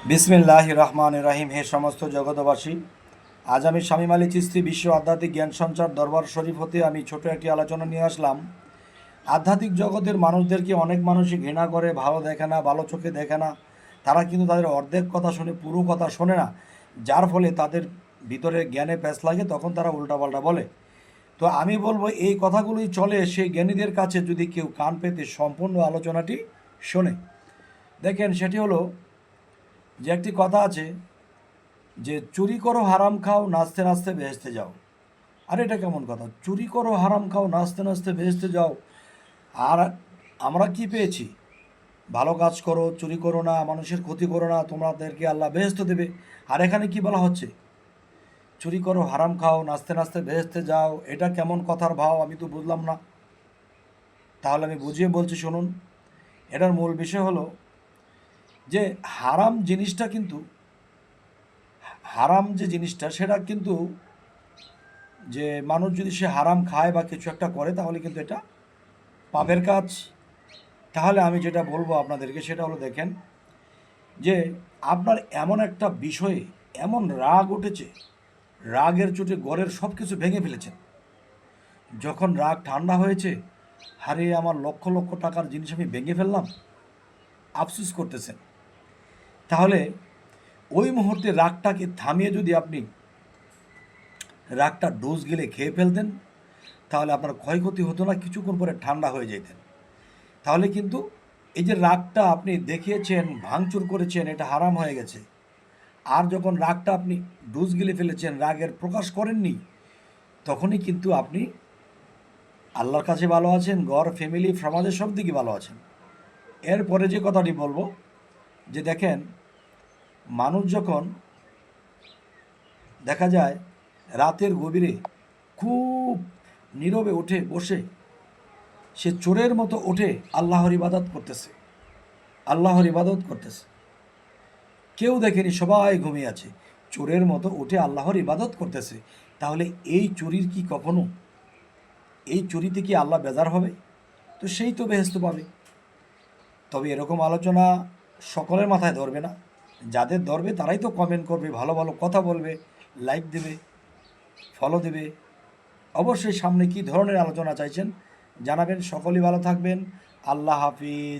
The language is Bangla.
বিসমিল্লাহির রহমানির রহিম। হে সমস্ত জগতবাসী, আজ আমি শামীম আলী চিশতি বিশ্ব আধ্যাত্মিক জ্ঞান সঞ্চার দরবার শরীফ হতে আমি ছোট একটি আলোচনা নিয়ে আসলাম। আধ্যাত্মিক জগতের মানুষদেরকে অনেক মানুষই ঘৃণা করে, ভালো দেখে না, ভালো চোখে দেখে না। তারা কিন্তু তাদের অর্ধেক কথা শুনে, পুরো কথা শোনে না, যার ফলে তাদের ভিতরে জ্ঞানে প্যাঁচ লাগে, তখন তারা উল্টাপাল্টা বলে। তো আমি বলবো এই কথাগুলোই চলে সেই জ্ঞানীদের কাছে, যদি কেউ কান পেতে সম্পূর্ণ আলোচনাটি শোনে। দেখেন, সেটি হলো যে একটি কথা আছে যে চুরি করো হারাম খাও নাচতে নাচতে বেহেশতে যাও। আর এটা কেমন কথা? চুরি করো হারাম খাও নাচতে নাচতে বেহেশতে যাও। আর আমরা কি পেয়েছি? ভালো কাজ করো, চুরি করো না, মানুষের ক্ষতি করো না, তোমাদেরকে আল্লাহ বেহেশত দেবে। আর এখানে কি বলা হচ্ছে? চুরি করো হারাম খাও নাচতে নাচতে বেহেশতে যাও। এটা কেমন কথার ভাও? আমি তো বুঝলাম না। তাহলে আমি বুঝিয়ে বলছি, শুনুন। এটার মূল বিষয় হলো যে হারাম জিনিসটা কিন্তু, হারাম যে জিনিসটা সেটা কিন্তু, যে মানুষ যদি সে হারাম খায় বা কিছু একটা করে, তাহলে কিন্তু এটা পাপের কাজ। তাহলে আমি যেটা বলবো আপনাদেরকে সেটা হলো, দেখেন যে আপনার এমন একটা বিষয়ে এমন রাগ উঠেছে, রাগের চোটে ঘরের সব কিছু ভেঙে ফেলেছেন। যখন রাগ ঠান্ডা হয়েছে, হারে আমার লক্ষ লক্ষ টাকার জিনিস আমি ভেঙে ফেললাম, আফসোস করতেছেন। তাহলে ওই মুহূর্তে রাগটাকে থামিয়ে যদি আপনি রাগটা ডোজ গিলে খেয়ে ফেলতেন, তাহলে আপনার ক্ষয়ক্ষতি হতো না, কিছুক্ষণ পরে ঠান্ডা হয়ে যেতেন। তাহলে কিন্তু এই যে রাগটা আপনি দেখিয়েছেন, ভাঙচুর করেছেন, এটা হারাম হয়ে গেছে। আর যখন রাগটা আপনি ডুজ গিলে ফেলেছেন, রাগের প্রকাশ করেননি, তখনই কিন্তু আপনি আল্লাহর কাছে ভালো আছেন, ঘর, ফ্যামিলি, সমাজের সব দিকে ভালো আছেন। এরপরে যে কথাটি বলবো, যে দেখেন, মানুষ যখন দেখা যায় রাতের গভীরে খুব নীরবে উঠে বসে, সে চোরের মতো উঠে আল্লাহর ইবাদত করতেছে, আল্লাহর ইবাদত করতেছে। কেউ দেখেনি, সবাই ঘুমিয়ে আছে, চোরের মতো উঠে আল্লাহর ইবাদত করতেছে। তাহলে এই চুরির কি কখনো, এই চুরিতে কি আল্লাহ বেজার হবে? তো সেই তো বেহেস্ত পাবে। তবে এরকম আলোচনা সকলের মাথায় ধরবে না। যাদের ধরবে তারাই তো কমেন্ট করবে, ভালো ভালো কথা বলবে, লাইক দেবে, ফলো দেবে। অবশ্যই সামনে কি ধরনের আলোচনা চাইছেন জানাবেন। সকলেই ভালো থাকবেন। আল্লাহ হাফিজ।